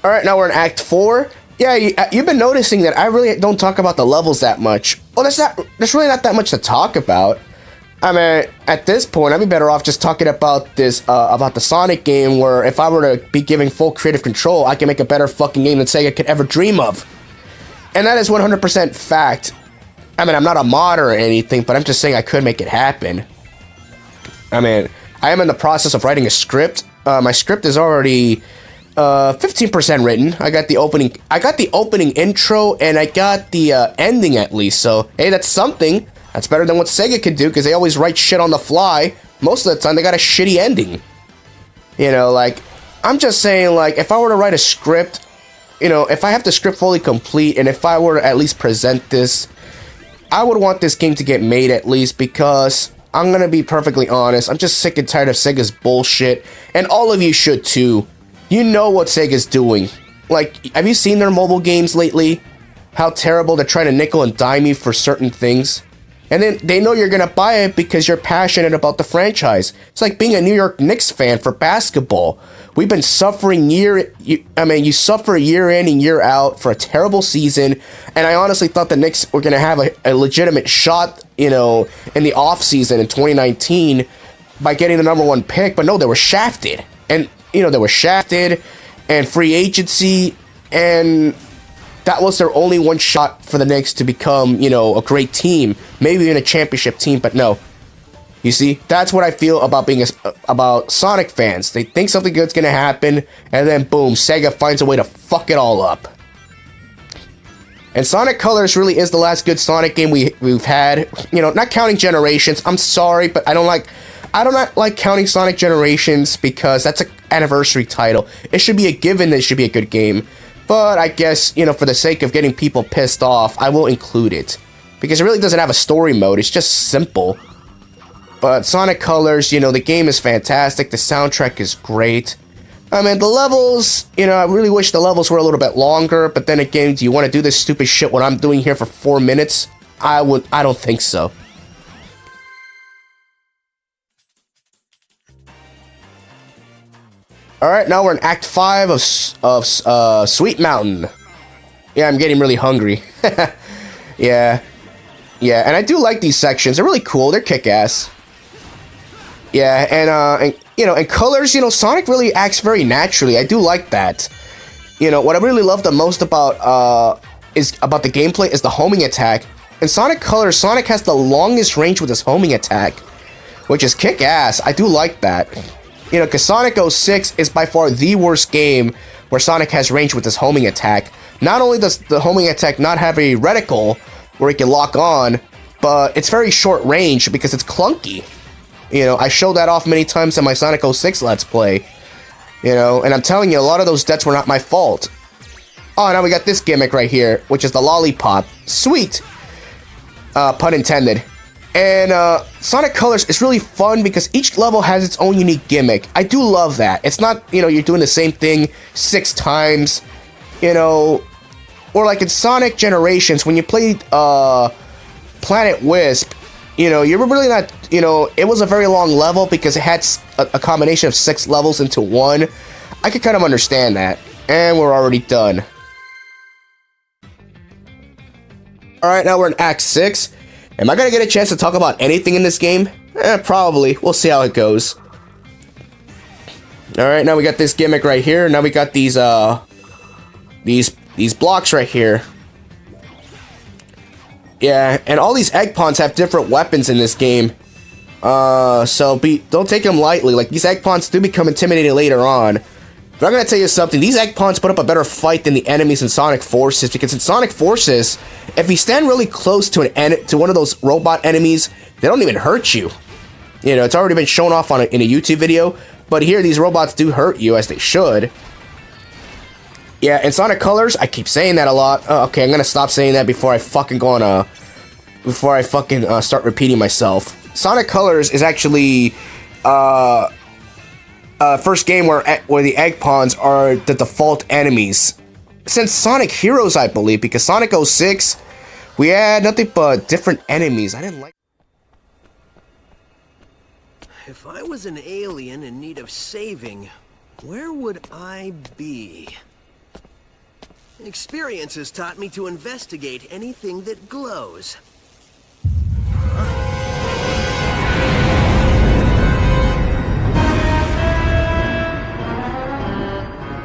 Alright, now we're in Act 4. Yeah, you've been noticing that I really don't talk about the levels that much. Well, there's really not that much to talk about. I mean, at this point, I'd be better off just talking about this, about the Sonic game, where if I were to be giving full creative control, I can make a better fucking game than Sega could ever dream of. And that is 100% fact. I mean, I'm not a modder or anything, but I'm just saying I could make it happen. I mean, I am in the process of writing a script. My script is already 15% written. I got the opening intro, and I got the ending at least. So hey, that's something. That's better than what Sega could do, because they always write shit on the fly. Most of the time, they got a shitty ending. You know, like, I'm just saying, like, if I were to write a script, you know, if I have the script fully complete, and if I were to at least present this, I would want this game to get made at least, because I'm gonna be perfectly honest, I'm just sick and tired of Sega's bullshit, and all of you should too. You know what Sega's doing. Like, have you seen their mobile games lately? How terrible they're trying to nickel and dime you for certain things. And then they know you're gonna buy it because you're passionate about the franchise. It's like being a New York Knicks fan for basketball. We've been suffering you suffer year in and year out for a terrible season, and I honestly thought the Knicks were gonna have a legitimate shot, you know, in the offseason in 2019 by getting the #1 pick, but no, they were shafted. And, you know, they were shafted, and free agency, and that was their only one shot for the Knicks to become, you know, a great team. Maybe even a championship team, but no. You see, that's what I feel about about Sonic fans. They think something good's gonna happen, and then boom, Sega finds a way to fuck it all up. And Sonic Colors really is the last good Sonic game we've had. You know, not counting Generations. I'm sorry, but I don't like counting Sonic Generations because that's an anniversary title. It should be a given that it should be a good game. But I guess, you know, for the sake of getting people pissed off, I will include it. Because it really doesn't have a story mode, it's just simple. But Sonic Colors, you know, the game is fantastic, the soundtrack is great. I mean, the levels, you know, I really wish the levels were a little bit longer, but then again, do you want to do this stupid shit what I'm doing here for 4 minutes? I don't think so. Alright, now we're in Act 5 of Sweet Mountain. Yeah, I'm getting really hungry. Yeah, and I do like these sections. They're really cool. They're kick-ass. Yeah, and you know, in colors, you know, Sonic really acts very naturally. I do like that. You know, what I really love the most about the gameplay is the homing attack. In Sonic Colors, Sonic has the longest range with his homing attack, which is kick-ass. I do like that. You know, because Sonic 06 is by far the worst game where Sonic has range with his homing attack. Not only does the homing attack not have a reticle where it can lock on, but it's very short range because it's clunky. You know, I showed that off many times in my Sonic 06 Let's Play. You know, and I'm telling you, a lot of those deaths were not my fault. Oh, now we got this gimmick right here, which is the lollipop. Sweet! Pun intended. And Sonic Colors is really fun because each level has its own unique gimmick. I do love that. It's not, you know, you're doing the same thing 6 times, you know, or like in Sonic Generations, when you played Planet Wisp, you know, you're really not, you know, it was a very long level because it had a combination of 6 levels into one. I could kind of understand that. And we're already done. Alright, now we're in Act 6. Am I gonna get a chance to talk about anything in this game? Probably. We'll see how it goes. Alright, now we got this gimmick right here. Now we got these blocks right here. Yeah, and all these egg pawns have different weapons in this game. So don't take them lightly. Like, these egg pawns do become intimidating later on. But I'm gonna tell you something, these egg pawns put up a better fight than the enemies in Sonic Forces, because in Sonic Forces, if you stand really close to one of those robot enemies, they don't even hurt you. You know, it's already been shown off in a YouTube video, but here these robots do hurt you, as they should. Yeah, in Sonic Colors, I keep saying that a lot. Okay, I'm gonna stop saying that before I fucking go on start repeating myself. Sonic Colors is actually, first game where the egg pawns are the default enemies. Since Sonic Heroes, I believe, because Sonic 06, we had nothing but different enemies. I didn't like. If I was an alien in need of saving, where would I be? Experience has taught me to investigate anything that glows.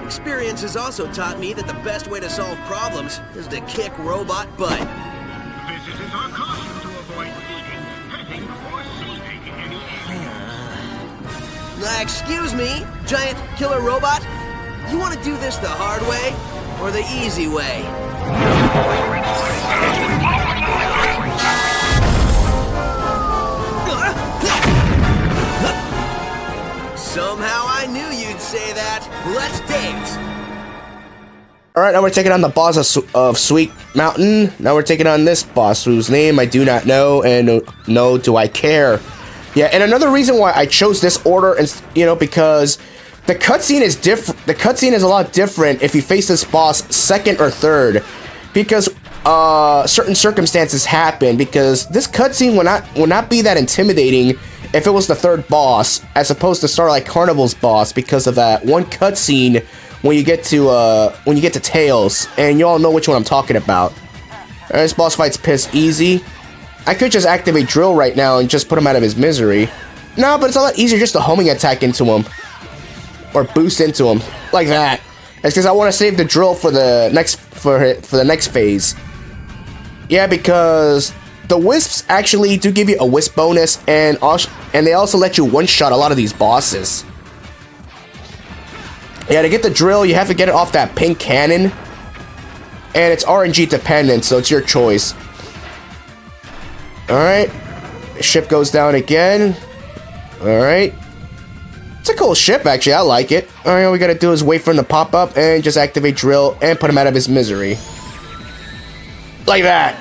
Experience has also taught me that the best way to solve problems is to kick robot butt. Visitors are cautioned to avoid eating, petting, or sleeping any aliens. Excuse me, giant killer robot? You want to do this the hard way or the easy way? Somehow I knew you'd say that. Let's date. Alright, now we're taking on the boss of Sweet Mountain. Now we're taking on this boss whose name I do not know, and no do I care. Yeah, and another reason why I chose this order is, because the cutscene is different. The cutscene is a lot different if you face this boss second or third, because certain circumstances happen. Because this cutscene will not be that intimidating if it was the third boss, as opposed to Starlight Carnival's boss, because of that one cutscene when you get to Tails, and you all know which one I'm talking about. This boss fight's piss easy. I could just activate Drill right now and just put him out of his misery. No, but it's a lot easier just to homing attack into him, or boost into him like that. It's because I want to save the Drill for the next phase. Yeah, because the Wisps actually do give you a Wisp bonus, and they also let you one-shot a lot of these bosses. Yeah, to get the Drill, you have to get it off that pink cannon, and it's RNG dependent, so it's your choice. Alright, ship goes down again. Alright. It's a cool ship, actually, I like it. Alright, all we gotta do is wait for him to pop up, and just activate Drill, and put him out of his misery. Like that.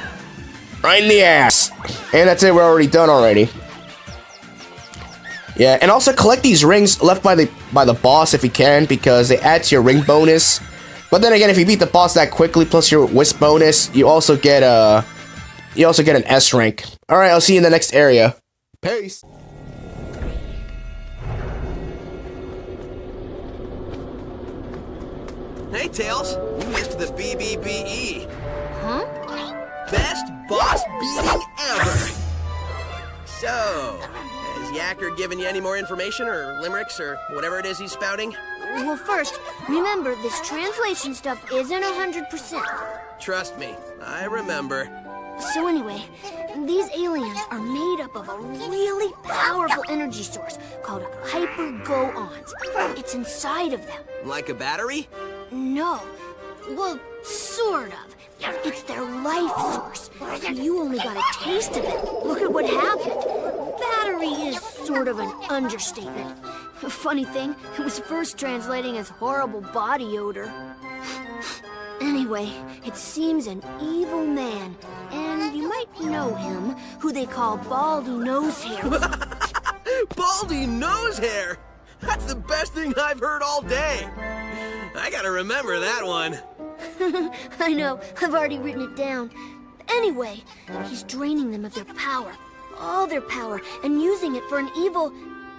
Right in the ass. And that's it, we're already done already. Yeah, and also collect these rings left by the boss if you can, because they add to your ring bonus. But then again, if you beat the boss that quickly, plus your Wisp bonus, you also get an S rank. Alright, I'll see you in the next area. Peace. Hey, Tails, you missed the BBBE. Huh? Best boss beating ever! So, has Yacker given you any more information, or limericks, or whatever it is he's spouting? Well, first, remember, this translation stuff isn't 100%. Trust me, I remember. So anyway, these aliens are made up of a really powerful energy source called hyper-go-ons. It's inside of them. Like a battery? No. Well, sort of. It's their life source. You only got a taste of it. Look at what happened. Battery is sort of an understatement. Funny thing, it was first translating as horrible body odor. Anyway, it seems an evil man, and you might know him, who they call Baldy McNoseHair. Baldy McNoseHair! That's the best thing I've heard all day. I gotta remember that one. I know, I've already written it down. Anyway, he's draining them of their power, all their power, and using it for an evil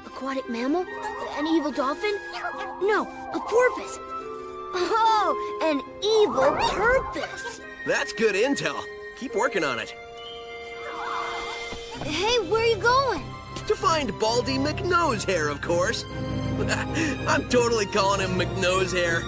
aquatic mammal? An evil dolphin? No, a porpoise. Oh, an evil purpose. That's good intel. Keep working on it. Hey, where are you going? To find Baldy McNoseHair, of course. I'm totally calling him McNoseHair.